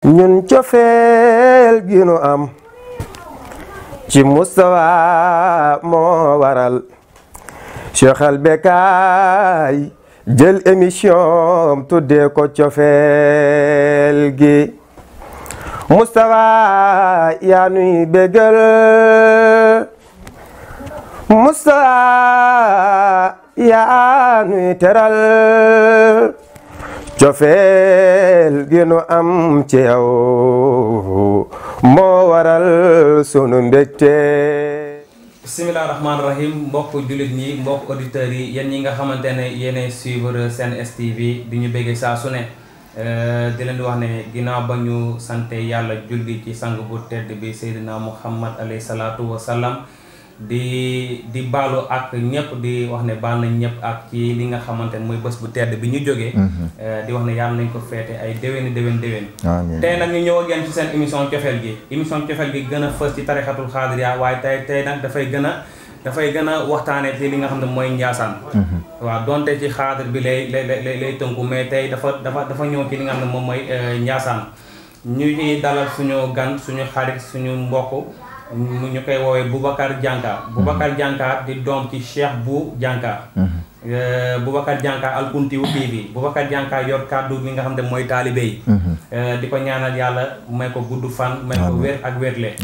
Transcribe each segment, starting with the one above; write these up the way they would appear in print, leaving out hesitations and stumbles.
ñun cofeel gi nu am ci Moustapha moo waral Cheikh Al Becaye jël émission tuddee ko cofeel gi Moustapha yaa nuy bégal Moustapha yaa nuy teral cofeel gi nu am ci yow moo waral sunu mbégte. bisimilah rahmaani rahim mbokk jullit ñi mbokk auditeurs yi yéen ñi nga xamante ne yéenay suivre Sen STV di ñu béggee saa su ne di leen di wax ne ginnaaw ba ñu sante yàlla julli ci sang bu tedd bi Seydina Muhammad alayhi salaatu wa salaam di baalu ak ñëpp di wax ne baal nañ ñëpp ak ci li nga xamante ne mooy bés bu tedd bi ñu jógee di wax ne yàlla nañ ko feete ay déwéni déwén tey nag ñu ñëw ak yéen ci seen émission cofeel gi gën a fës ci tarixatul xaadiriya waaye tey nag dafay gën a waxtaanee ci li nga xam ne mooy njaasaan waaw donte ci xaadir bi lay tënku mais tey dafa ñëw ci li nga xam ne moom mooy njaasaan ñu ci dalal suñu gan suñu xarit suñu mbokk ñu koy woowee Boubacar Dianka Dianka di doom ci Cheikh Bou Dianka Boubacar Dianka Alkountiou TV Boubacar Dianka yor kàddu bi nga xam ne mooy taalibe yi di ko ñaanal yàlla may ko gudd fan may ko wér ak wérle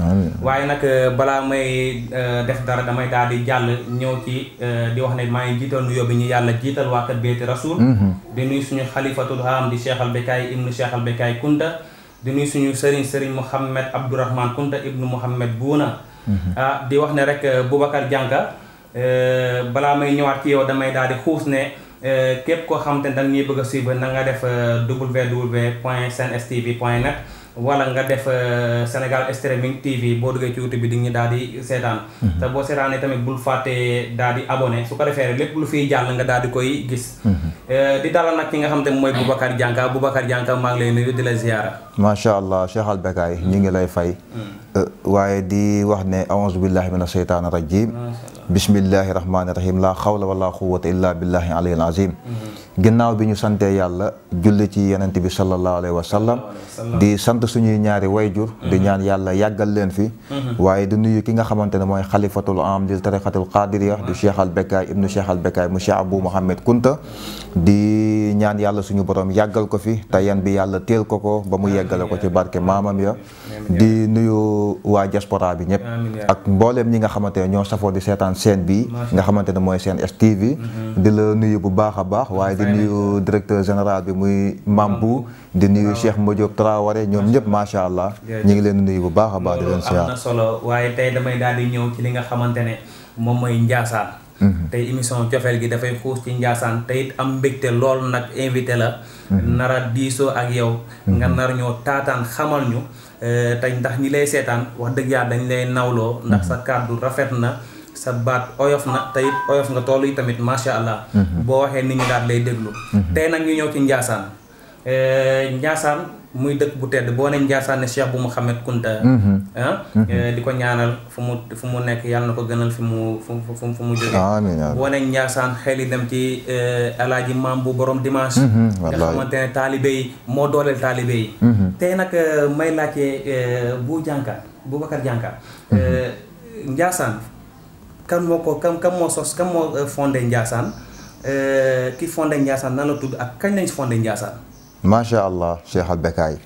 waaye nag balaa may def dara damay daal di jàll ñëw ci di wax ne maa ngi jiital nuyoo bi ñu yàlla jiital waa kër Beyti Rasoul di nuyu suñu xalifatul haam di Cheikh Al Becaye ibnu Cheikh Al Becaye Kunta di nuyu suñu sëriñ Mouhamed Abdourahmane Kunta ibnu Mouhamed Bouna di wax ne rek Boubacar Dianka balaa may ñëwaat ci yow damay daal di xuus ne képp koo xam te ne da ñuy bëgg a suivre na nga def www.senstv.net wala nga def Sénégal Streaming TV boo duggee ci YouTube bi di ñu daal di seetaan te boo seetaanee tamit bul fàttee daal di abonné su ko defee lépp lu fiy jàll nga daal di koy gis di dalal nag ki nga xam te mooy Boubacar Dianka maa ngi lay nuyu di la ziyaara. macha allah Cheikh Al Becaye ñu ngi lay fay waaye di wax ne a'uuzu billahi mina sheytaani rajim bismillahi rahmaani rahim laa xawla wala quwwata illa billahi aliyil azim ginnaaw bi ñu sante yàlla julli ci yenent bi sallallahu alayhi wa sallam di sant suñuy ñaari wayjur di ñaan yàlla yàggal leen fi waaye di nuyu ki nga xamante ne mooy xalifatul am di tariqatul qadiriya di Cheikh Al Becaye ibnu Cheikh Al Becaye mu Cheikh Abou Mouhamed Kunta di ñaan yàlla suñu borom yàggal ko fi te yan bi yàlla teel ko ba mu yeggale ko ci barke maamam ya di nuyu waa diaspora bi ñëpp ak mbooleem ñi nga xamante ne ñoo safoo di seetaan seen bi nga xamante ne mooy Sen STV di la nuyu bu baax a baax waaye di nuyu directeur général bi muy Mambou di nuyu Cheikh Madiop Traoré ñoom ñëpp macha allah ñu ngi leen di nuyu bu baax a baax di leen siyaar. am na solo waaye tey damay daal di ñëw ci li nga xamante ne moom mooy njaasaan tey émission cofeel gi dafay xuus ci njaasaan te it am mbégte lool nag invité la nara diisoo ak yow nga nar ñoo taataan xamal ñu tey ndax ñi lay seetaan wax dëgg yàlla dañ lay nawloo ndax sa kàddu rafet na sa baat oyof na te it oyof nga toll yi tamit macha allah boo waxee nit ñi daal lay déglu tey nag ñu ñëw ci njaasaan njaasaan muy dëkk bu tedd boo ne njaasaan ne Cheikh Bou Mouhamed Kunta di ko ñaanal fu mu nekk yàlla na ko gënal fi mu jóge boo ne njaasaan xel yi dem ci alaaji maam bu borom dimanche nga xamante ne taalibe yi moo dooleel taalibe yi tey nag may laajte Boubacar Dianka njaasaan kan moo fondé Njaasaan ki fondé Njaasaan nan la tudd ak kañ lañ fondé Njaasaan. macha allah Cheikh Al Becaye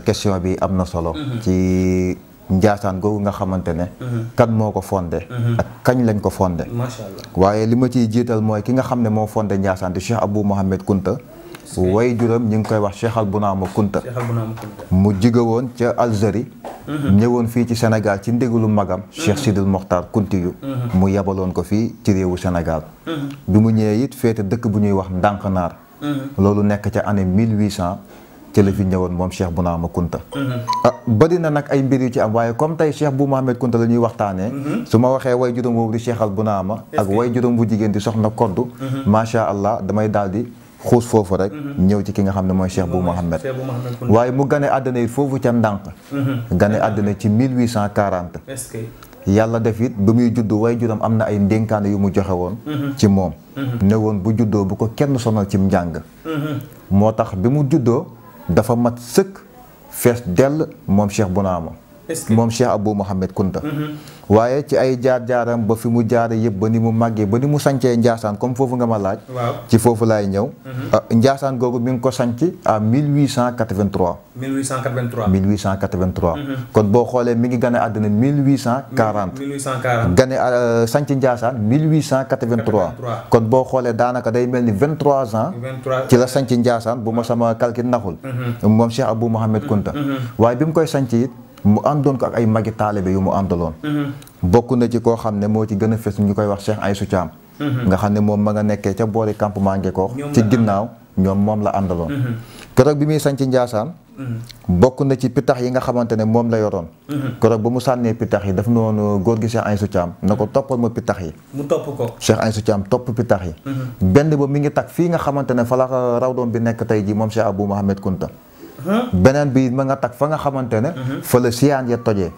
question bi am na solo. ci Njaasaan googu nga xamante ne. kan moo ko fondé. ak kañ lañ ko fondé. macha allah waaye li ma ciy jiital mooy ki nga xam ne moo fondé Njaasaan di Cheikh Abou Mouhamed Kunta. way juram ñu ngi koy wax Cheikh Al Bounama Kunta mu jóge woon ca Algérie ñëwoon fii ci Sénégal ci ndigalu magam Cheikh Sidil Mokhtar Kountiyu mu yebaloon ko fii ci réewu Sénégal bi mu ñëwee it féete dëkk bu ñuy wax Ndànkanaar loolu nekk ca année 1800 ci la fi ñëwoon moom Cheikh Bounama Kunta bari na nag ay mbir yu ci am waaye comme tey Cheikh Bou Mouhamed Kunta la ñuy waxtaanee su ma waxee way juram boobu di Cheikh Al Bounama ak way juram bu jigéen di soxna Koddu macha allah damay daal di xuus foofu rek ñëw ci ki nga xam ne mooy Cheikh Bou Mouhamed waaye mu gane àddina it foofu ca ndànk gane àddina ci 1840 yàlla def it ba muy juddu way juram am na ay ndénkaane yu mu joxe woon ci moom ne woon bu juddoo bu ko kenn sonal cim njàng moo tax bi mu juddoo dafa mat sëkk fees dell moom Cheikh Bounama moom Cheikh Abou Mouhamed Kunta waaye ci ay jaar-jaaram ba fi mu jaare yëpp ba ni mu màggee ba ni mu sancee Ndiassane comme foofu nga ma laaj ci foofu laay ñëw Ndiassane googu mi ngi ko sanc à 1883 kon boo xoolee mi ngi gane àddina 1840 gane sanc Ndiassane 1883 kon boo xoolee daanaka day mel ni 23 ans ci la sanc Ndiassane bu ma sama calcul naxul moom Cheikh Abou Mouhamed Kunta waaye bi mu koy sanc it mu àndoon ko ak ay magi taalibe yu mu àndaloon bokk na ci koo xam ne moo ci gën a fës ñu koy wax Cheikh Aïssou Thiam nga xam ne moom ma nga nekkee ca boori campement Ngekoox ci ginnaaw ñoom moom la àndaloon keroog bi muy sanc Ndiassane bokk na ci pitax yi nga xamante ne moom la yoroon keroog ba mu sànnee pitax yi daf noonu góor gi Cheikh Aïssou Thiam na ko toppal ma pitax yi mu topp ko Cheikh Aïssou Thiam topp pitax yi benn ba mi ngi tag fii nga xamante ne fa la rawdoon bi nekk tey ji moom Cheikh Abou Mouhamed Kunta beneen bi ma nga tag fa nga xamante ne fa la siyaan ya tojee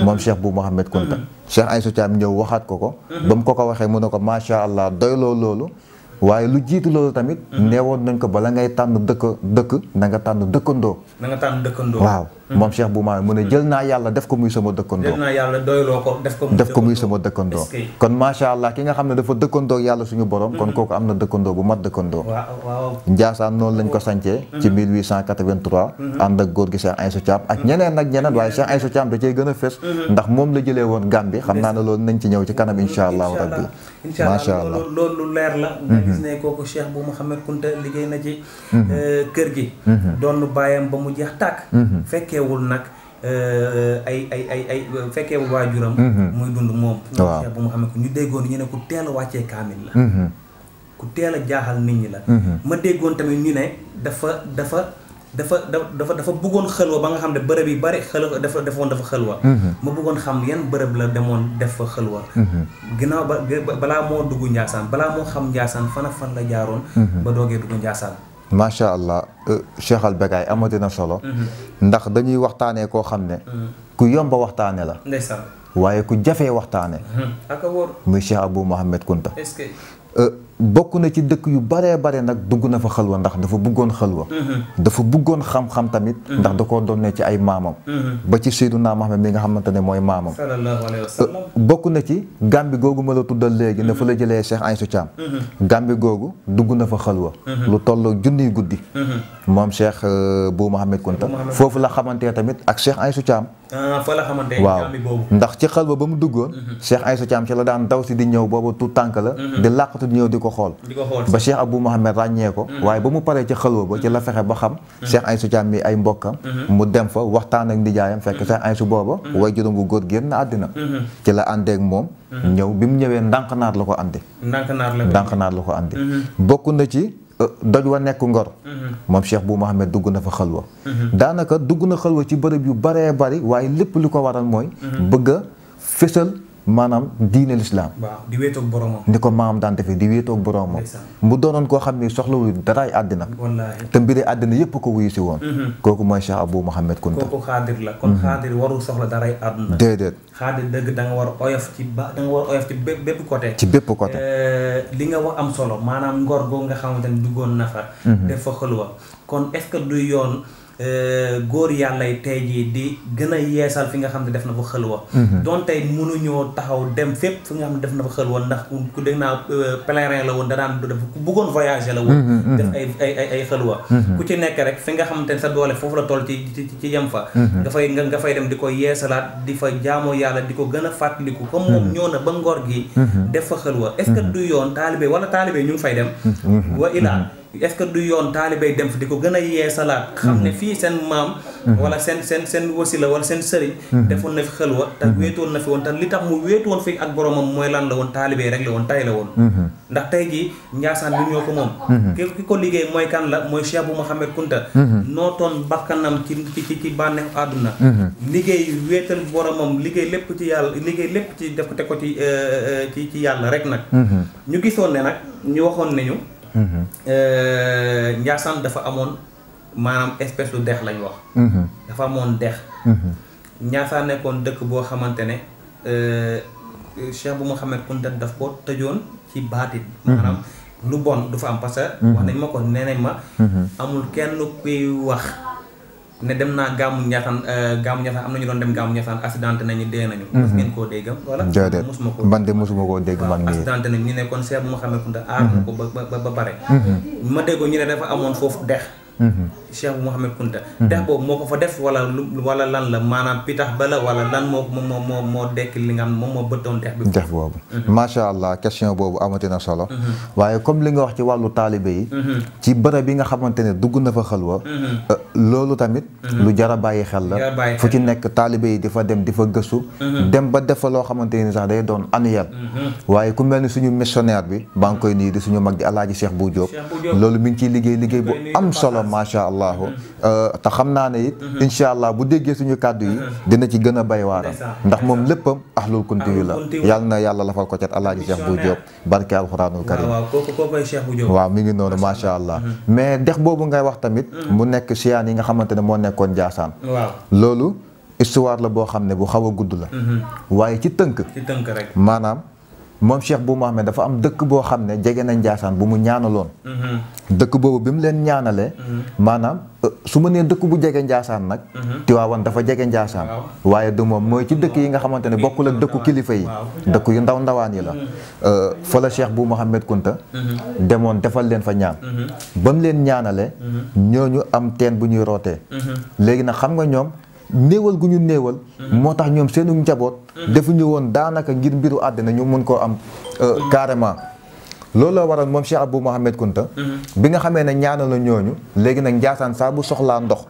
moom Cheikh Abou Mouhamed Kunta Cheikh Aïssou Thiam ñëw waxaat ko ba mu ko waxee mu ne ko macha allah doyloo loolu waaye lu jiitu loolu tamit neewoon nañ ko bala ngay tànn dëkk na nga tànn dëkkandoo waaw moom Cheikh Abou Mouhamed mu ne jël naa yàlla def ko muy sama dëkkandoo jël naa yàlla doyloo ko def ko muy sama dëkkandoo kon macha allah ki nga xam ne dafa dëkkandoo yàlla suñu borom kon kooku am na dëkkandoo bu mat dëkkandoo Ndiassane noonu lañ ko sancee ci 1883 ànd ak góor gi Cheikh Aïssou Thiam ak ñeneen ak ñeneen waaye Cheikh Aïssou Thiam da cey gën a fës ndax moom la jëlee woon Gambie xam naa ne loolu nañ ci ñëw ci kanam insha allahu rabbi macha allah loolu leer la nga gis ne kooku Cheikh Abou Mouhamed Kunta liggéey na ci kër gi doon bàyyam ba mu jeex tàkk fekkeewul nag ay fekkeewul waajuram muy dund moom Cheikh Abou Mouhamed ñu déggoon ñu ne ku teel a wàccee kaamil la ku teel a jaaxal nit ñi la ma déggoon tamit ñu ne dafa bëggoon xëlwa ba nga xam ne bërëb yi bari xëlwa dafa xëlwa ma bëggoon xam yan bërëb la demoon def fa xëlwa ginnaaw balaa moo dugg Ndiassane balaa moo xam Ndiassane fan ak fan la jaaroon ba doogee dugg Ndiassane macha allah Cheikh al Becaye amatina solo ndax dañuy waxtaanee koo xam ne ku yomba waxtaane la ndeysaan waaye ku jafee waxtaane ak a wóor muy Cheikh Abou Mouhamed Kunta est-ce que bokk na ci dëkk yu baree bare nag dugg na fa xalwa ndax dafa bëggoon xalwa dafa bëggoon xam-xam tamit ndax da koo doon ne ci ay maamam ba ci Seydunaa Muhammad mi nga xamante ne mooy maamam sallallahu alayhi wa sallam bokk na ci Gàmbi googu ma la tuddal léegi ne fa la jëlee Cheikh Aïssou Thiam Gàmbi googu dugg na fa xalwa lu toll junniy guddi moom Cheikh Abou Mouhamed Kunta foofu la xamantee tamit ak Cheikh Aïssou Thiam fa la xamante waaw ndax ci xalwa ba mu duggoon Cheikh Aïssou Thiam ci la daan daw si di ñëw boobu tout tànk la di làqatu di ñëw di ko xool ba Cheikh Abou Mouhamed ràññee ko waaye ba mu paree ci xalwa ba ci la fexe ba xam Cheikh Aïssou Thiam mi ay mbokkam mu dem fa waxtaan ak nijaayam fekk Cheikh Aïssou booba way juróom bu góor génn àddina ci la àndeek moom ñëw bi mu ñëwee ndànk-naar la ko andi ndànk-naar la ko andi bokk na ci doj wa nekk Ngor moom Cheikh Abou Mouhamed dugg na fa xalwa daanaka dugg na xalwa ci bërëb yu baree bari waaye lépp li ko waral mooy bëgg a fésal maanaam diine lislaam waaw di wéetoog boromam ni ko maam daan defee di wéetoog boromam mu doonoon koo xam ni soxlawul daraay àddina wallaahi te mbiri àddina yépp ko wuyu si woon kooku mooy Cheikh Abou Mouhamed Kunta kooku xaadir la kon xaadir warul soxla daray àdduna déedéet xaadir dëgg da nga war oyof ci bépp côté ci bépp côté li nga wax am solo maanaam ngor googu nga xamante ne duggoon na fa def fa xëlwa kon est-ce que du yoon góor yàlla yi tey jii di gën a yeesal fi nga xam ne def na fa xëlwa doon tey mënuñoo taxaw dem fépp fi nga xam ne def na fa xëlwa ndax ku dégg naa pèlerin la woon da daan def ku bëggoon voyager la woon def ay xëlwa ku ci nekk rek fi nga xamante ne sa doole foofu la toll ci yem fa nga fay dem di ko yeesalaat di fa jaamoo yàlla di ko gën a fàttaliku comme moom ñëw na ba ngor gi def fa xëlwa est-ce que du yoon taalibe wala taalibe ñu ngi fay dem wa ilaa est-ce que du yoon taalibey dem fi di ko gën a yeesalaat xam ne fii seen maam wala seen wasila wala seen sëriñ defoon na fi xëlwa te wéetoon na fi woon te li tax mu wéetoon fi ak boromam mooy lan la woon taalibey rek la woon tay la woon ndax tey jii Ndiassane bi ñoo ko moom ki ko liggéey mooy kan la mooy Cheikh Abou Mouhamed Kunta nootoon bakkanam ci bànneex àdduna liggéey wéetal boromam liggéey lépp ci yàlla liggéey lépp ci def ko teg ko ci yàlla rek nag ñu gisoon ne nag ñu waxoon nañu Ndiassane dafa amoon maanaam espèce de dex lañ wax dafa amoon dex Ndiassane nekkoon dëkk boo xamante ne Cheikh Abou Mouhamed Kunta daf ko tëjoon ci baatit maanaam lu bon du fa am parce que wax nañ ma ko nee nañ ma amul kenn kuy wax ne dem naa gàmmu Ndiassane am na ñu doon dem gàmmu Ndiassane accidenté nañu dee nañu. mos ngeen koo dégg wala. déedéet man de mosuma koo dégg man mii. accidenté nañu ñu ne kon Cheikh Mouhamed Kounta aar na ko ba pare. ma déggoo ñu ne dafa amoon foofu dex. Cheikh Mouhamed Kounta. dex boobu moo ko fa def wala lan la maanaam pitax ba la wala lan moo dekk li nga xam moom moo bëtoon dex bi. dex boobu macha allah question boobu amati na solo. waaye comme li nga wax ci wàllu taalibe yi. ci bërëb bi nga xamante ne dugg na fa xalwa. loolu tamit. lu jar a bàyyi xel la. fu ci nekk taalibe yi di fa dem di fa gëstu. dem ba def fa loo xamante ni sax day doon annuel. waaye ku mel ni suñu missionnaire bi baa ngi koy nii di suñu mag di alaaji Cheikh Bou Diop. loolu mi ngi ciy liggéey bu am solo macha allah. te xam naa ne it incha allah bu déggee suñu kàddu yi dina ci gën a bay waaram ndax moom léppam ahlul kunti yu la yàlla na yàlla lafal ko cat alaaji Cheikh Bou Diop barke alxuraanul karim waaw mi ngi noonu macha allah mais dex boobu ngay wax tamit mu nekk siyaan yi nga xamante ne moo nekkoon Njaasaan loolu histoire la boo xam ne bu xaw a gudd la waaye ci tënk rek maanaam moom Cheikh Bou Mouhamed dafa am dëkk boo xam ne jege na Njaasaan bu mu ñaanaloon dëkk boobu bi mu leen ñaanalee maanaam su ma nee dëkk bu jege Njaasaan nag Tiwaawan dafa jege Njaasaan waaye du moom mooy ci dëkk yi nga xamante ne bokkul ak dëkku kilifa yi dëkk yu ndaw ndawaan yi la fa la Cheikh Bou Mouhamed Kounta demoon defal leen fa ñaan ba mu leen ñaanalee ñooñu am teen bu ñuy rootee léegi nag xam nga ñoom néewal gu ñu néewal moo tax ñoom seenu njaboot defuñu woon daanaka ngir mbiru àddina ñu mun koo am carrément loolu la waral moom Cheikh Bou Mouhamed Kounta bi nga xamee ne ñaanal na ñooñu léegi nag Njaasaan saa bu soxlaa ndox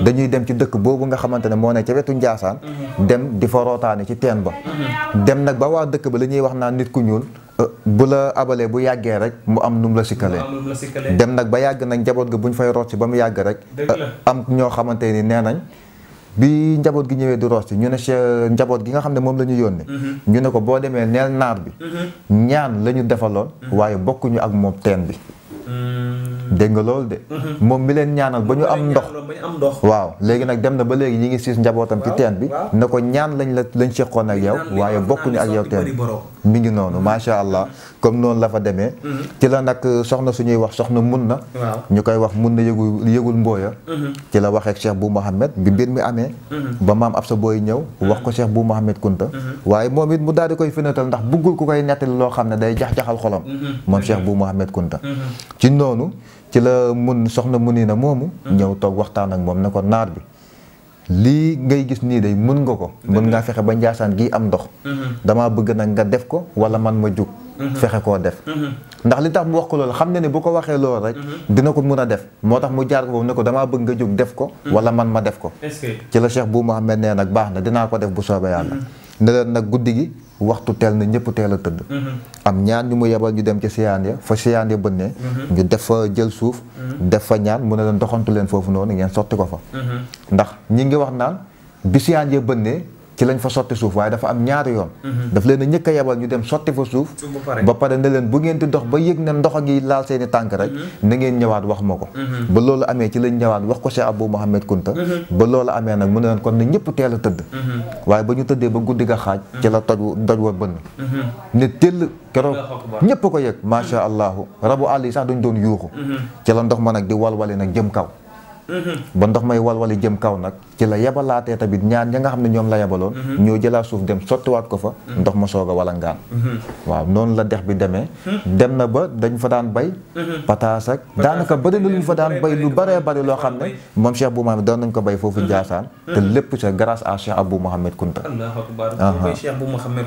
dañuy dem ci dëkk boobu nga xamante ne moo ne ca wetu Njaasaan dem di fa rootaani ci teen ba dem nag ba waa dëkk ba li ñuy wax naan nit ku ñuul bu la abalee bu yàggee rek mu am num la sikkalee dem nag ba yàgg nag njaboot ga buñ fay root si ba mu yàgg rek am ñoo xamante ni nee nañ bi njaboot gi ñëwee di roos ci ñu ne njaboot gi nga xam ne moom la ñu yónnee ñu ne ko boo demee neel naar bi ñaan la ñu defaloon waaye bokkuñu ak moom teen bi dégg nga loolu de moom mi leen ñaanal ba ñu am ndox waaw léegi nag dem na ba léegi ñi ngi siis njabootam ci teen bi ne ko ñaan lañ seqoon ak yow waaye bokkuñu ak yow teen bi mi ngi noonu macha allah comme noonu la fa demee ci la nag soxna suñuy wax soxna mun na ñu koy wax mun na yëgul mbooya ci la waxee ak Cheikh Bou Mouhamed bi mbir mi amee ba maam ab sa booy ñëw wax ko Cheikh Bou Mouhamed Kounta waaye moom it mu daal di koy finatal ndax buggul ku koy nettali loo xam ne day jax-jaxal xolam moom Cheikh Bou Mouhamed Kounta ci noonu ci la soxna muni na moomu ñëw toog waxtaan ak moom ne ko naar bi lii ngay gis nii day mën nga ko mën ngaa fexe ba Njaasaan gii am ndox damaa bëgg nag nga def ko wala man ma jug fexe koo def ndax li tax mu wax ko loolu xam ne ni bu ko waxee loolu rek dina ko mën a def moo tax mu jaar ko boobu ne ko damaa bëgg nga jóg def ko wala man ma def ko ci la Cheikh Bou Mouhamed nee nag baax na dinaa ko def bu soobee yàlla ne leen nag guddi gi waxtu teel na ñëpp teel a tëdd am ñaan ñu mu yebal ñu dem ci siyaan ya fa siyaan ya bënnee ñu def fa jël suuf def fa ñaan mu ne leen doxantu leen foofu noonu ngeen sotti ko fa ndax ñi ngi wax naan bi siyaan ya bënnee ci lañ fa sotti suuf waaye dafa am ñaari yoon daf leen a ñëkk a yebal ñu dem sotti fa suuf ba pare ne leen bu ngeen di dox ba yëg ne ndox a ngi laal seeni tànk rek na ngeen ñëwaat wax ma ko ba loolu amee ci lañ ñëwaat wax ko Cheikh Bou Mouhamed Kounta ba loolu amee nag mu ne leen kon na ñëpp teel a tëdd waaye ba ñu tëddee ba guddi ga xaaj ci la doj wa bënn ne tëll keroog ñëpp ko yëg macha allahu rabu àll yi sax dañ doon yuuxu ci la ndox ma nag di walwali nag jëm kaw ba ndox may walwali jëm kaw nag ci la yebalaatee tamit ñaan ña nga xam ne ñoom la yebaloon ñoo jëlaat suuf dem sottiwaat ko fa ndox ma soog a wala ngaan waaw noonu la dex bi demee dem na ba dañ fa daan bay pataas ak daanaka bëri na lu ñu fa daan bay lu bëree bëri loo xam ne moom Cheikh Bou Mouhamed doon nañ ko bay foofu Njaasaan te lépp c'est grâce à Cheikh Bou Mouhamed Kounta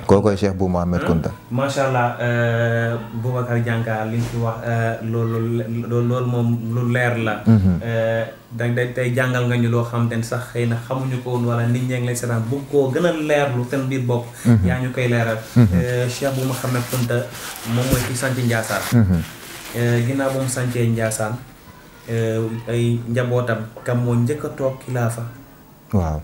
kookoy Cheikh Bou Mouhamed Kounta macha allah Boubacar Dianka li ñu fi wax loolu moom lu leer la tey jàngal nga ñu loo xam te ne sax xëy na xamuñu ko woon wala nit ñee ngi lay seetaan bu koo gën a leerlu seen biir bopp yaa ñu koy leeral Cheikh Bou Mouhamed Kounta moom mooy ki sanc Njaasaan ginnaaw ba mu sancee Njaasaan ay njabootam kam moo njëkk a toog kilaafa waaw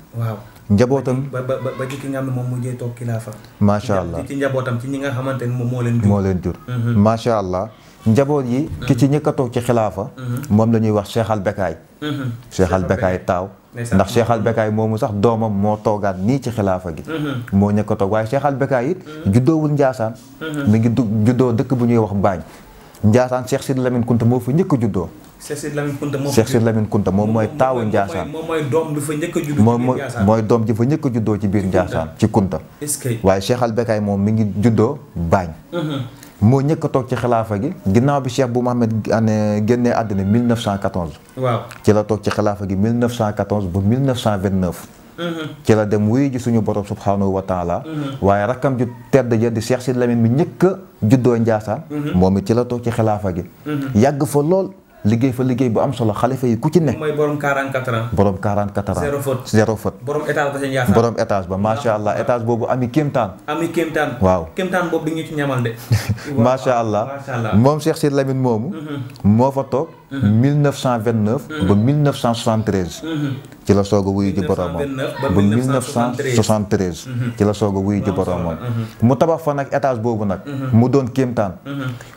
njabootam ba ci ki nga xam ne moom mujjee toog kilaafa macha allah ci njabootam ci ñi nga xamante ne moom moo leen jur macha allah njaboot yi ki ci ñëkk a toog ci xilaafa moom la ñuy wax Cheikh Al Bekaay Cheikh Al Bekaay taaw ndax Cheikh Al Bekaay moomu sax doomam moo toogaat nii ci xilaafa gi moo ñëkk a toog waaye Cheikh Al Bekaay it juddoowul Njaasaan mi ngi juddoo dëkk bu ñuy wax Baañ Njaasaan Cheikh Sidi Lamine Kounta moo fa njëkk a juddoo Cheikh Sidy Lamine Kunta moom. Cheikh Sidy Lamine Kunta moom mooy taawu Ndiassane. moom mooy doom bi fa njëkk a juddoo. mooy doom ji fa njëkk a juddoo ci biir Ndiassane ci Kunta. est-ce que waaye Cheikh Al Becaye moom mi ngi juddoo Bagne. moo ñëkk a toog ci xilaafa gi ginnaaw bi Cheikh Bou Mouhamed génnee àddina 1914. waaw ci la toog ci xilaafa gi 1914 ba 1929. ci la dem wuyu ji suñu borom subhanahu wa taala. waaye rakkam ju tedd ja di Cheikh Sidy Lamine mi ñëkk a juddoo Ndiassane. moom it ci la toog ci xilaafa gi. yàgg fa lool liggéey fa liggéey bu am solo xalifa yi ku ci ne. mooy borom 44 ans. borom 44 ans. zéro faute. borom étage ba ca Ndiassane. borom étage ba macha allah étage boobu ami kéemtaan. waaw kéemtaan boobu di ñu ci ñamal de. macha allah moom Cheikh Sidy Lamine moomu. moo fa toog. 1929 ba 1973. ci la soog a wuyu ji boromam ba 1973. ci la soog a wuyu ji boromam. mu tabax fa nag étage boobu nag. mu doon kéemtaan.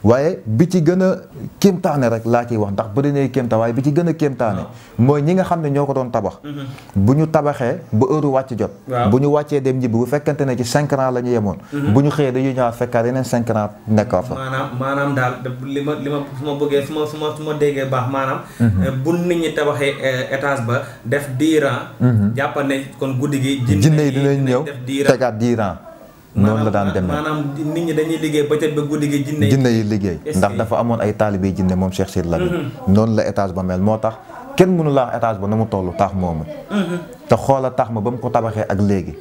waaye bi ci gën a kéemtaane rek laa ciy wax ndax bëri na kéemtaan waaye bi ci gën a kéemtaane mooy ñi nga xam ne ñoo ko doon tabax. bu ñu tabaxee ba heure wàcc jot. bu ñu wàccee dem ñibbi bu fekkante ne ci 5 ans la ñu yemoon. bu ñu xëyee dañuy ñëwaat fekkaat yeneen 5 ans nekkaat fa. maanaam daal li ma su ma bëggee su ma déggee baax maanaam. bu nit ñi tabaxee étage ba def 10 ans. jàppal ne kon guddi gi. jinne yi dinañ ñëw tegaat 10 ans. noonu la daan demee maanaam nit ñi dañuy liggéey bëccëg ba guddi gi jinne yi liggéey ndax dafa amoon ay taalibe jinne moom Cheikh Sidy Lamine. noonu la étage ba mel moo tax kenn mënu laa étage ba na mu toll taax moomu. te xoola tax ma ba mu ko tabaxee ak léegi.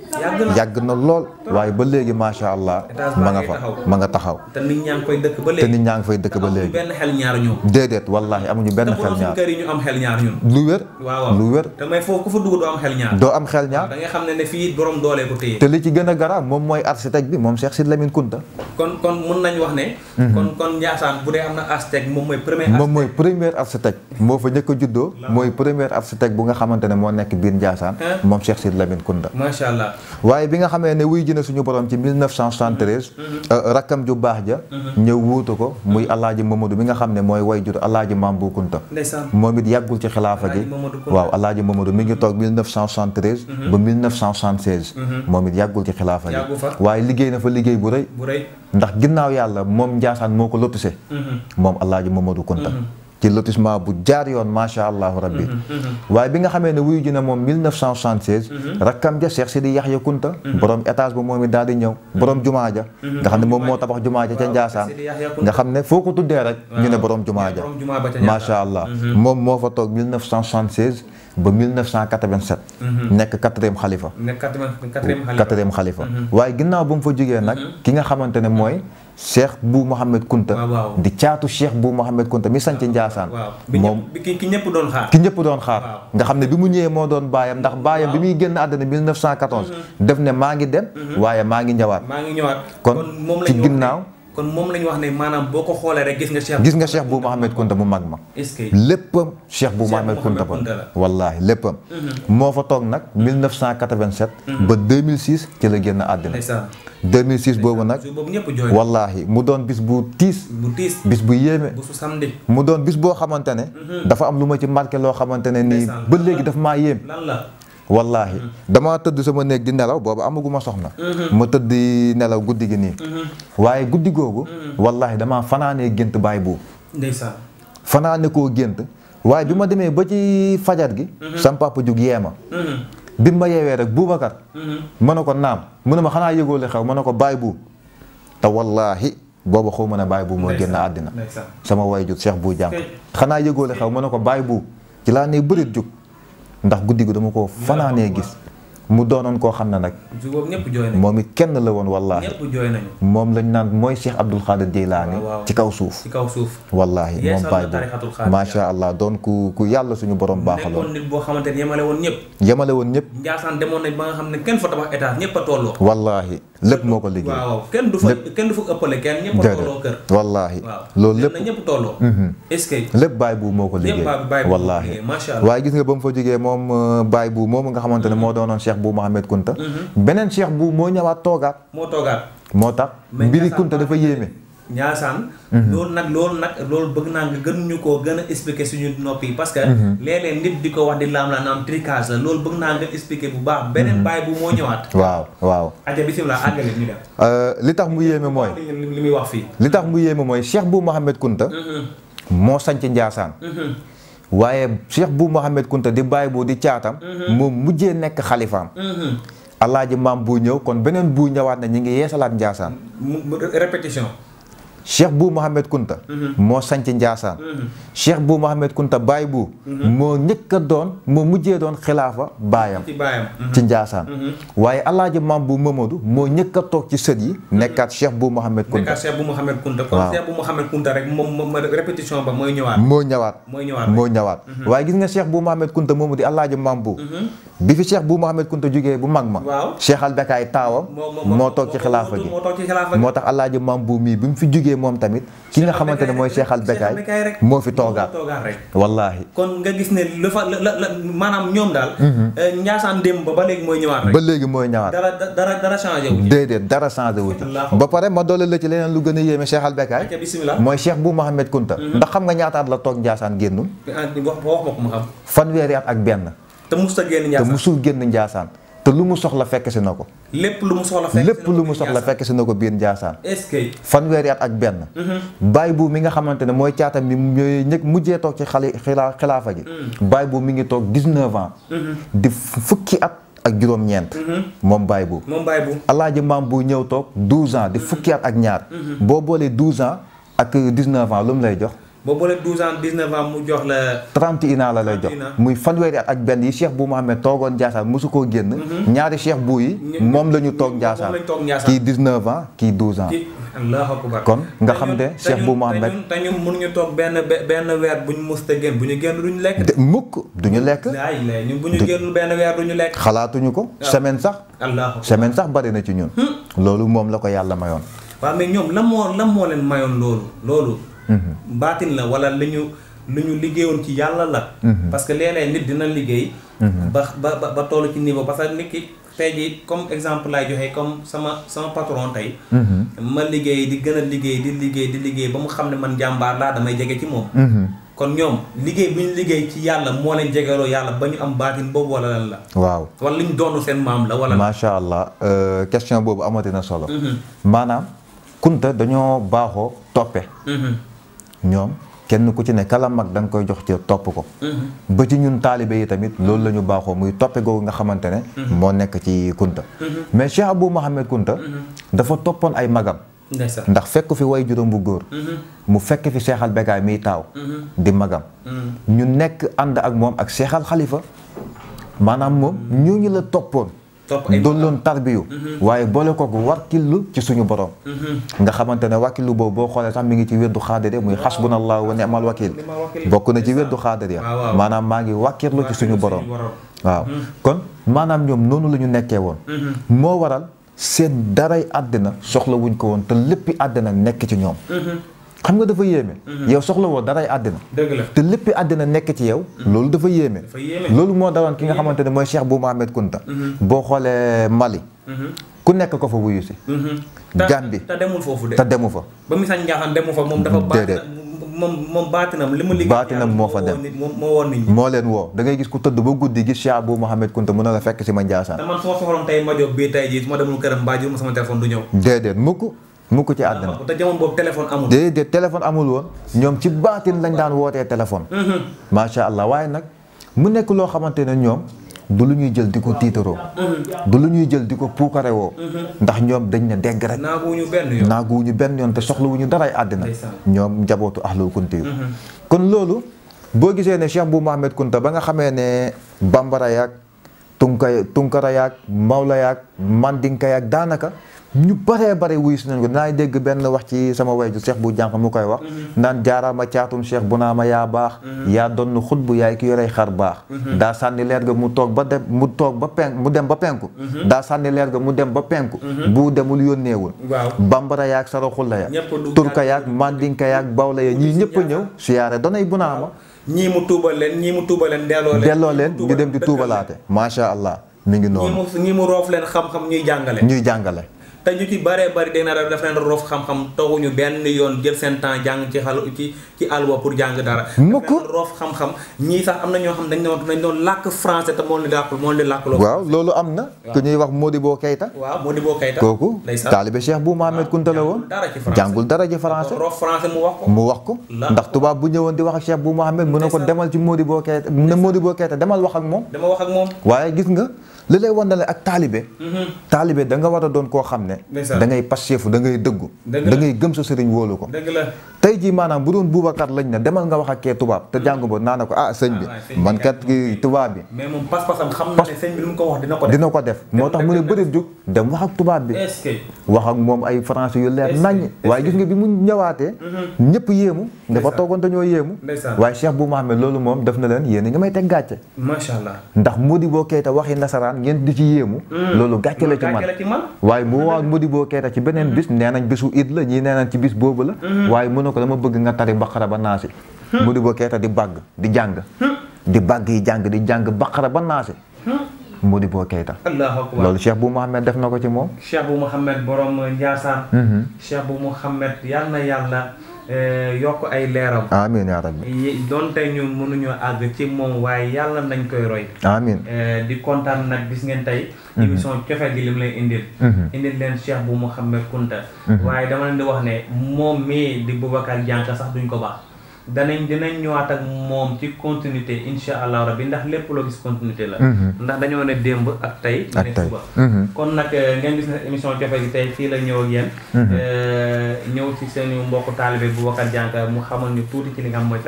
yàgg na lool waaye ba léegi macha allah. ma nga fa ma nga taxaw. te nit ñaa ngi koy dëkk ba léegi te nit ñaa ngi fay dëkk ba léegi. benn xel ñaar ñoom. déedéet wallaahi amuñu benn xel ñaar kër yi ñu am xel ñaar ñun. lu wér. waaw lu wér. te may foofu ku fa dugg doo am xel ñaar. doo am xel ñaar da nga xam ne fii borom doole ko téye. te li ci gën a garaaw moom mooy architecte bi moom Cheikh Sidy Lamine Kunta. kon mun nañ wax ne. kon Ndiassane bu dee am na architecte moom mooy premier architecte moo fa njëkk a juddoo mooy premier architecte bu nga xamante ne moo nekk biir Ndiassane moom Cheikh Sidy Lamine Kunta. macha allah waaye bi nga xamee ne wuy jëne suñu borom ci 1973. rakkam ju baax ja. ñëw wuutu ko muy alaaji Mamadou bi nga xam ne mooy way jur alaaji Mambu Kunta. moom it yàggul ci xilaafa gi. waaw alaaji Mamadou mi ngi toog 1973. ba 1976. moom it yàggul ci xilaafa gi. waaye liggéey na fa liggéey bu rëy. ndax ginnaaw yàlla moom Ndiassane moo ko lotissé. moom alaaji Mamadou Kunta. ci lotissement bu jaar yoon macha allahu rabbi. waaye bi nga xamee ne wuyu ji na moom 1976. rakkam ja Cheikh Sidy Yaxya Kunta. borom étage ba moom it daal di ñëw. borom jumaa ja. nga xam ne moom moo tabax jumaa ja ca Ndiassane. nga xam ne foo ko tuddee rek. ñu ne borom jumaa ja. macha allah moom moo fa toog 1976 ba 1987. nekk 4e xalifa. nekk 4e xalifa. waaye ginnaaw ba mu fa jógee nag. ki nga xamante ne mooy. Cheikh Bou Mouhamed Kunta. di caatu Cheikh Bou Mouhamed Kunta mi sanc Ndiassane. moom ki ñëpp doon xaar. ki ñëpp doon xaar. nga xam ne bi mu ñëwee moo doon baayam ndax baayam bi muy génn àddina 1914. def ne maa ngi dem. waaye maa ngi ñëwaat. kon ci ginnaaw. kon moom la ñu wax ne maanaam boo ko xoolee rek gis nga Cheikh Bou Mouhamed Kunta mu mag ma. est-ce que léppam Cheikh Bou Mouhamed Kunta ba wallaahi léppam. moo fa toog nag 1987. ba 2006 ci la génn àddina. 2006 boobu nag wallaahi mu doon bis bu tiis. bis bu yéeme. mu doon bis boo xamante ne. dafa am lu ma ci marqué loo xamante ne nii ba léegi daf maa yéem. wallaahi damaa tëdd sama néeg di nelaw boobu amaguma soxna. ma tëdd di nelaw guddi gi nii. waaye guddi googu. wallaahi damaa fanaanee gént baay bu. ndeysaan. fanaane koo gént. waaye bi ma demee ba ci fajar gi. sam papa jug yee ma. bi ma yeewee rek Boubacar. mën na ko naam mu ne ma xanaa yëgoo li xew mën na ko baay bu. te wallaahi booba xaw ma ne baay bu moo génn àddina. sama waajur Cheikh Bou Diam. xanaa yëgoo li xew mën na ko baay bu ci laa ne bërit jug. ndax guddi gi dama ko fanaanee gis mu doonoon koo xam ne nag moom it kenn la woon wallaahi moom lañ naan mooy Cheikh Abdoul Khadir Jeylaani ci kaw suuf wallaahi moom baay boobu macha allah doon ku yàlla suñu borom baaxaloon nit boo xamante ne yemale woon ñëpp Ndiassane demoon nañ ba nga xam ne kenn fa tabax étage ñëpp a tolloo wallaahi lépp moo ko liggéey kenn du fa ëppale kenn ñëpp a tolloo kër wallaahi loolu lépp ñëpp tolloo est-ce que lépp baay bu moo ko liggéey wallaahi waaye gis nga ba mu fa jógee moom baay bu moomu nga xamante ne moo doonoon Cheikh Bou Mouhamed Kunta beneen Cheikh Bou moo ñëwaat toogaat moo tax mbiri Kunta dafa yéeme Ndiassane loolu bëgg naa nga gën ñu koo gën a expliquer suñu nopp yi parce que léeg-léeg nit di ko wax di laam la naam tricage la loolu bëgg naa nga expliquer bu baax beneen baay bu moo ñëwaat waaw aja bismillah àggale ñu def li tax mu yéeme mooy li muy wax fii li tax mu yéeme mooy Cheikh Bou Mouhamed Kunta moo sanc Ndiassane waaye Cheikh Bou Mouhamed Kunta di bàyyi bu di caatam moom mujjee nekk xalifaam alaaji maam bu ñëw kon beneen bu ñëwaat na ñi ngi yeesalaat Njaasaan répétition Cheikh Bou Mouhamed Kunta moo sanc Njaasaan Cheikh Bou Mouhamed Kunta baay bu moo njëkk a doon moo mujjee doon xilaafa baayam ci Njaasaan waaye alaaji maam bu Mamadou moo njëkk a toog ci sët yi nekkaat Cheikh Bou Mouhamed Kunta nekkaat Cheikh Bou Mouhamed Kunta kon Cheikh Bou Mouhamed Kunta rek moom répétition ba mooy ñëwaat moo ñëwaat waaye gis nga Cheikh Bou Mouhamed Kunta moomu di alaaji maam bu bi fi Cheikh Bou Mouhamed Kunta jógee bu mag ma Cheikh al Bekaay taawam moo toog ci xilaafa gi moo tax alaaji maam bu mii bi mu fi jógee moom tamit ki nga xamante ne mooy Cheikh al Bekaay moo fi toogaat wallaahi kon nga gis ne lu fa maanaam ñoom daal Njaasaan démb ba léegi mooy ñëwaat rek ba léegi mooy ñëwaat dara changé wu déedéet dara changé wu ci ba pare ma doole la ci leneen lu gën a yéeme Cheikh al Bekaay mooy Cheikh Bou Mouhamed Kunta ndax xam nga ñaataat la toog Njaasaan génnul wax ma ko ma xam fanweeri at ak benn te musul génn Njaasaan te lu mu soxla fekk si na ko lépp lu mu soxla fekk si na ko biir Njaasaan est-ce que fanweeri at ak benn baay bu mi nga xamante ne mooy caatam mi ñooy ñëkk mujjee toog ci xilaafa gi baay bu mi ngi toog 19 ans di fukki at ak juróom-ñeent moom baay bu alaaji maam bu ñëw toog 12 ans di fukki at ak ñaar boo boolee 12 ans ak 19 ans lu mu lay jox boo boolee 12 ans 19 ans mu jox la 31 ans la lay jox muy fanweeri at ak benn yi Cheikh Bou Mouhamed toogoon Njaasaan mosu koo génn ñaari Cheikh Bou yi moom la ñu toog Njaasaan kii 19 ans kii 12 ans allahu akbar kon nga xam ne Cheikh Bou Mouhamed te ñun mënuñu toog benn weer bu ñu mus te génn bu ñu génn duñu lekk mukk duñu lekk ñun bu ñu génn benn weer duñu lekk xalaatuñu ko semaine sax bari na ci ñun loolu moom la ko yàlla mayoon waaw mais ñoom lan moo leen mayoon loolu baatin la wala lu ñu liggéeyoon ci yàlla la parce que léeg-léeg nit dina liggéey ba toll ci niveau parce que nit ki tey jii comme exemple laay joxe comme sama patron tey ma liggéey di gën a liggéey ba mu xam ne man jàmbaar laa damay jege ci moom kon ñoom liggéey bu ñu liggéey ci yàlla moo leen jegeloo yàlla ba ñu am baatin boobu wala lan la waaw wala lu ñu doonu seen maam la wala macha allah question boobu amatina solo maanaam kunta dañoo baaxoo toppe ñoom kenn ku ci ne kala mag da nga koy jox ci topp ko ba ci ñun taalibe yi tamit loolu la ñu baaxoo muy toppe googu nga xamante ne moo nekk ci kunta mais Cheikh Bou Mouhamed Kunta dafa toppoon ay magam ndax fekk fi way juróom bu góor mu fekk fi Cheikh al Bekaay miy taaw di magam ñu nekk ànd ak moom ak Cheikh al Khalifa maanaam moom ñooñu la toppoon doon loon tarbiyu waaye boole kooku wàkkillu ci suñu borom nga xamante ne wàkkillu boobu boo xoolee sax mi ngi ci weddu xaadar muy xasbunallahu wa ni'mal wakil bokk na ci weddu xaadar ya maanaam maa ngi wàkkirlu ci suñu borom waaw kon maanaam ñoom noonu la ñu nekkee woon moo waral seen daray àddina soxla wuñ ko woon te léppi àddina nekk ci ñoom xam nga dafa yéeme yow soxla woo daray àddina te léppi àddina nekk ci yow loolu dafa yéeme loolu moo daroon ki nga xamante ne mooy Cheikh Bou Mouhamed Kunta boo xoolee Mali ku nekk ko fa wuyu si Gambie te demul foofu de te demu fa ba mi sañ Njaasaan demu fa moom dafa moom baatinam li mu liggéey baatinam moo fa dem moo woon nit ñi moo leen woo da ngay gis ku tëdd ba guddi gis Cheikh Bou Mouhamed Kunta mën na la fekk si ma Njaasaan te man su ma soxloon tey ma jóg bii tey jii su ma demul këram mbaa jël ma sama téléphone du ñëw déedéet mukk ci àddina te jamono boobu téléphone amul déedéet téléphone amul woon ñoom ci baatin lañ daan wootee téléphone macha allah waaye nag mu nekk loo xamante ne ñoom du lu ñuy jël di ko tiitaroo du lu ñuy jël di ko puukarewoo ndax ñoom dañ ne dégg rek naaguwuñu benn yoon te soxlawuñu daray àddina ñoom njabootu ahlul kunti yu kon loolu boo gisee ne Cheikh Bou Mouhamed Kunta ba nga xamee ne bambara yaag tunkara yaag mawla yaag mandinka yaag daanaka ñu baree bare wuyu si nañ ko dinaa dégg benn wax ci sama wayju Cheikh bu jànq mu koy wax naan jaaraama caatum Cheikh bu naa ma yaa baax yaa doon xut bu yaay ki yorey xar baax daa sànni leer ga mu dem ba penku daa sànni leer ga mu dem ba penku bu demul yónneewul bambara yaag saraxulla ya turka yaag mandinka yaag bawla ya ñii ñëpp a ñëw siyaare danay bu naa ma ñii mu tuubal leen delloo leen ñu dem di tuubalaate macha allah mi ngi noonu ñii mu roof leen xam-xam ñuy jàngale te ñu ci bëree bëri dégg naa daf leen roof xam-xam tooguñu benn yoon jël seen temps jàng ci àlluwa pour jàng dara. mukk roof xam-xam ñii sax am na ñoo xam dañ doon làkk français te moo leen làkk loo. waaw loolu am na. ku ñuy wax Modibo Keita. waaw Modibo Keita. kooku taalibe Cheikh Bou Mohamed Kounta la woon. jàngul dara ci français. roof français mu wax ko. ndax tubaab bu ñëwoon di wax ak Cheikh Bou Mohamed mën na ko demal ci Modibo Keita ne Modibo Keita demal wax ak moom. waaye gis nga li lay wan ne ak taalibe. taalibe da nga war a doon koo xam ne. da ngay passeefu da ngay dëggu. da ngay gëm sa sëriñ wóolu ko. tey jii maanaam bu doon Boubacar lañ ne demal nga wax ak kee tubaab te jàngu ba naa ne ko sëñ bi man kat ki tubaab bi. mais moom pas-pasam xam na ne sëñ bi lu mu ko wax dina ko def moo tax mu ne bëri jug dem wax ak tubaab bi. wax ak moom ay français yu leer naññ. waaye gis nga bi mu ñëwaatee. ñëpp yéemu. dafa toogoon dañoo yéemu. waaye Cheikh Bou Mohamed loolu moom def na leen yéen nga may teg gàcce. macha allah ndax Modibo Keita waxi nasaraan ngeen di ci yéemu. loolu gàcce la ci man waaye mu waa Modibo Keita ci beneen bis nee nañ bisu id la ñii nee nañ ci bis boobu la. waaye mu ne ko dama bëgg nga tari baqara ba naasi. Modibo Keita di bàgg di jàng. di bàgg yi jàng di jàng baqara ba naasi. Modibo Keita. allahu akbar loolu Cheikh Bou Mohamed def na ko ci moom. Cheikh Bou Mohamed borom Ndiassane. Cheikh Bou Mohamed yal na yàlla yokk ay leeram. amiin yaa rabbi. donte ñun mënuñoo àgg ci moom waaye yàlla nañ koy roy. amiin di kontaan nag gis ngeen tey. émission cofeel gi li mu lay indil. indil leen Cheikh Bou Mohamed Kounta. waaye dama leen di wax ne moom mii di Boubacar Dianka sax duñ ko baax. dinañ ñëwaat ak moom ci continuité insha allah rabbi ndax lépp loo gis continuité la. ndax dañoo ne démb ak tey. ne suba. kon nag ngeen gis ne émission cofeel gi tey fii la ñëw ak yéen. ñëw ci seen mbokku taalibe Boubacar Dianka mu xamal ñu tuuti ci li nga xam mooy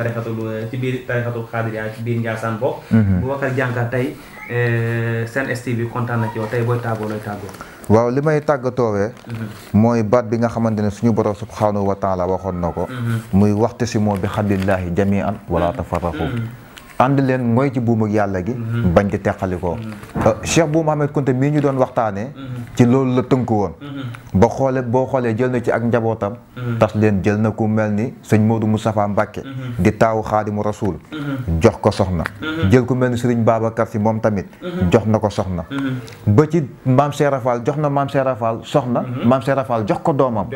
ci biir tarixatul xaadiriya ci biir Ndiassane bokk. Boubacar Dianka tey Sen STV kontaan na ci yow tey booy tàggoo looy tàggoo. waaw li may tàggatoowee mooy baat bi nga xamante ne suñu borom subhanahu wa taala waxoon na ko muy waxtasimu bi hablillahi jami'an wala tafarraqu ànd leen mooy ci buum ak yàlla gi bañ di teqalikoo Cheikh Bou Mohamed Kounta mii ñu doon waxtaanee ci loolu la tënku woon ba boo xoolee jël na ci ak njabootam tax leen jël na ku mel ni sëñ Modou Moustapha Mbacké di taawu Xaadimu Rasuul jox ko soxna jël ku mel ni Sëriñ Babacar Si moom tamit jox na ko soxna ba ci Maam Cheikh Rafal jox na Maam Cheikh Rafal soxna Maam Cheikh Rafal jox ko doomam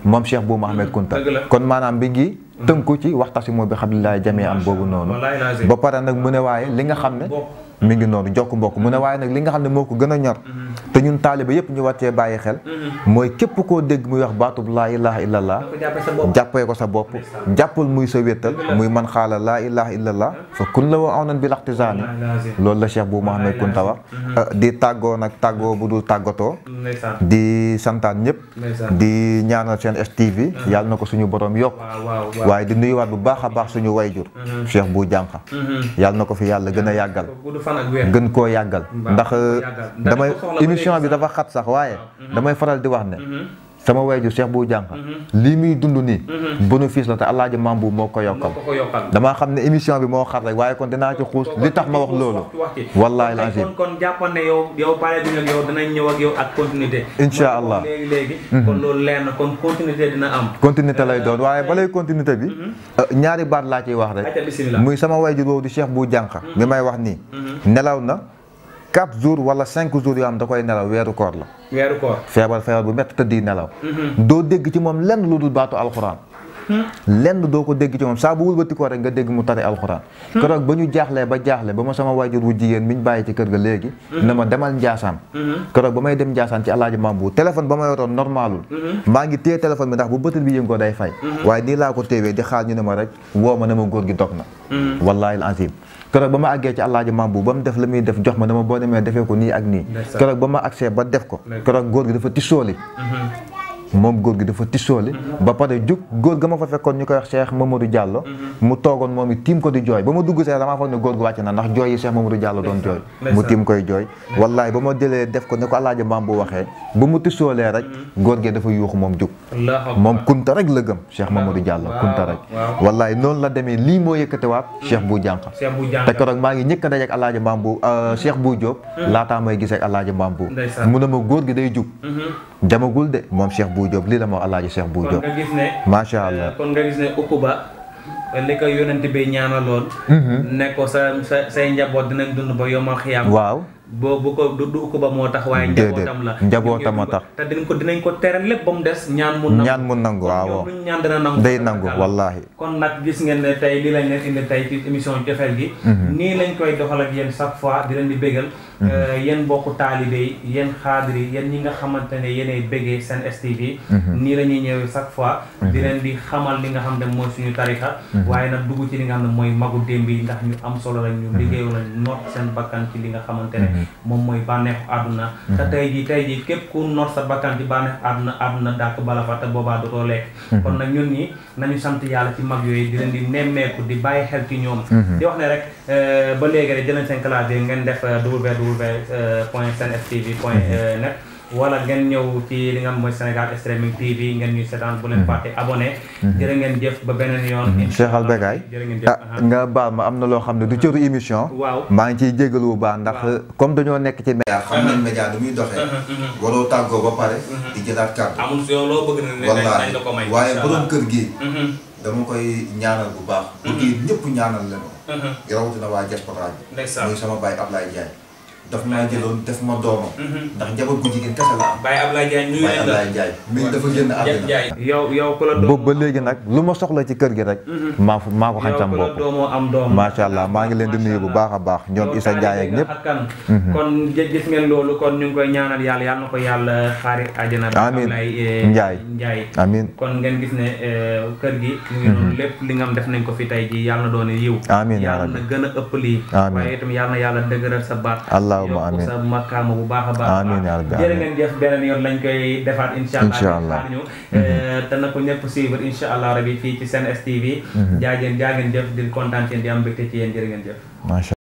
moom Cheikh Bou Mohamed Kounta kon maanaam bi ngi tënku ci waxtasimu bi hablillahi jami'an boobu noonu ba pare nag mu ne waaye li nga xam ne mi ngi noonu jokk mbokk mu ne waaye nag li nga xam ne moo ko gën a ñor te ñun taaliba yëpp ñu war cee bàyyi xel mooy képp koo dégg muy wax baatub laa ilaha illallah jàppee ko sa bopp jàppal muy sa wéttal muy man xaala laa ilaha illallah fa kun la wa awnan bil iqtisaani loolu la Cheikh Bou Mohamed Kounta wax di tàggoo nag tàggoo bu dul tàggatoo di santaan ñëpp di ñaanal Sen STV yàlla na ko suñu borom yokk waaye di nuyuwaat bu baax a baax suñu wayjur Cheikh Bou Dianka yàlla na ko fi yàlla gën a yàggal gën koo yàggal ndax damay émission bi dafa xat sax waaye damay faral di wax ne sama wayju Cheikh Bou Dianka lii muy dund nii bénéfice la te Alaaji Mambu moo ko yokkal damaa xam ne émission bi moo xat rek waaye kon dinaa ci xuus li tax ma wax loolu wallaahi lazim kon jàppoon ne yow pare duñ ak yow dinañ ñëw ak yow ak continuité insha allah léegi kon loolu leer na kon continuité dina am continuité lay doon waaye balay continuité bi ñaari baat laa ciy wax rek muy sama wayju boobu di Cheikh Bou Dianka mi may wax nii nelaw na 4 jours wala 5 jours yoo am da koy nelaw weeru koor la feebar bu métti tëddi nelaw doo dégg ci moom lenn lu dul baatu alxuraan lenn doo ko dégg ci moom saa bu wëlbati ko rek nga dégg mu tari alxuraan keroog ba ñu jaaxlee ba ma sama waajur wu jigéen mi ñu bàyyi ci kër ga léegi ne ma demal Ndiassane keroog ba may dem Ndiassane ci Alaaji Mambu téléphone ba ma yoroon normalul maa ngi téye téléphone bi ndax bu bëtal bi yëngoo day fay waaye nii laa ko téewee di xaar ñu ne ma rek woo ma ne ma góor gi dog na wallaahi al-azim keroog ba ma àggee ci Alaaji Mambu ba mu def la muy def jox ma dama boo demee defee ko nii ak nii keroog ba ma agsee ba def ko keroog góor gi dafa tissooli moom góor gi dafa tissooli ba pare jug góor ga ma fa fekkoon ñu koy wax Cheikh Mamadou Diallo mu toogoon moom it tiim ko di jooy ba ma dugg see damaa foog ne góor gi wàcc na ndax jooy yi Cheikh Mamadou Diallo doon jooy mu tiim koy jooy wallaay ba ma jëlee def ko ne ko Alaaji Mambu waxee ba mu tissoolee rek góor gee dafa yuuxu moom jug moom Kounta rek la gëm Cheikh Mamadou Diallo Kounta rek wallaay noonu la demee lii moo yëkkatewaat Cheikh Bou Dianka te keroog maa ngi ñëkk a daje ak Alaaji Mambu Cheikh Bou Diop laataa may gisee ak Alaaji Mambu mu ne ma góor gi day jug demagul de moom Cheikh Bou Diop lii la moo Alaaji Cheikh Bou Diop macha allah kon nga gis ne Ukuba li ko yonent bi ñaanaloon ne ko say njaboot dinañ dund ba yomal xiyaam waaw bu ko du ko ba moo tax waaye njabootam la njabootam a tax te dinañ ko tere lépp ba mu des ñaan mu nangu waaw luñ ñaan dana nangu day nangu wallaahi. kon nag gis ngeen ne tey li lañ leen indi tey ci émission Cofeel gi nii lañ koy doxal ak yéen chaque fois di leen di bégal yéen mbokku taalibe yi yéen xaadir yi yéen ñi nga xamante ne yéenay béggee Sen STV nii la ñuy ñëwee chaque fois di leen di xamal li nga xam ne mooy suñu tarixa waaye nag dugg ci li nga xam ne mooy magu démb yi ndax ñu am solo lañ ñu liggéeyu lañ noot seen bakkan ci li nga xamante ne moom mooy bànneexu àdduna te tey jii képp ku noot sa bakkan ci bànneexu àdduna dàq bala fa te boobaa dootoo lekk kon nag ñun ñi nañu sant yàlla ci mag yooyu di leen di nemmeeku di bàyyi xel ci ñoom di wax ne rek ba léegi rek jëlañ seen clavier ngeen def www.senstv.net wala ngeen ñëw ci li nga xam mooy Sénégal Streaming TV ngeen ñuy seetaan bu leen fàtte abonné jërë ngeen jëf ba beneen yoon Cheikh Al Becaye nga baal ma am na loo xam ne du cëru émission waaw maa ngi ciy jégalu bu baax ndax comme dañoo nekk ci média xam nañ média du muy doxee waroo tàggoo ba pare di jëlaat kàddu amul yow loo bëgg na nañ la ko may waaye borom kër gi dama koy ñaanal bu baax bu kii ñëpp ñaanal leen rawatina waa diaspora bi muy sama baay Ablaye Ndiaye daf maa jëloon def ma doomam ndax njaboot gu jigéen kese la am Baye Ablaye Ndiaye nuyu Baye Ablaye Ndiaye mi dafa génn àddina yow ku la doom boobu ba léegi nag lu ma soxla ci kër gi rek maa ko xañ sam bopp macha allah maa ngi leen di nuyu bu baax a baax ñoom Issa Ndiaye ak ñëpp kon gis ngeen loolu kon ñu ngi koy ñaanal yàlla na ko yàlla xaari àjjana amiin Ndiaye amiin kon ngeen gis ne kër gi mu ngi noonu lépp li nga xam def nañ ko fi tey ji yàlla na doon yiw amiin yàlla na gën a ëpp lii waaye itam yàlla na yàlla dëgëral sa baat amiin sa makkaama bu baax a baax amiin yaa rabbi jërë ngeen jëf beneen yoon lañ koy defaat incha allah ñu te na ko ñëpp suivre incha allah rabi fii ci Sen STV jaa ngeen jëf di kontaan ci di am mbégte ci yéen jërë ngeen jëf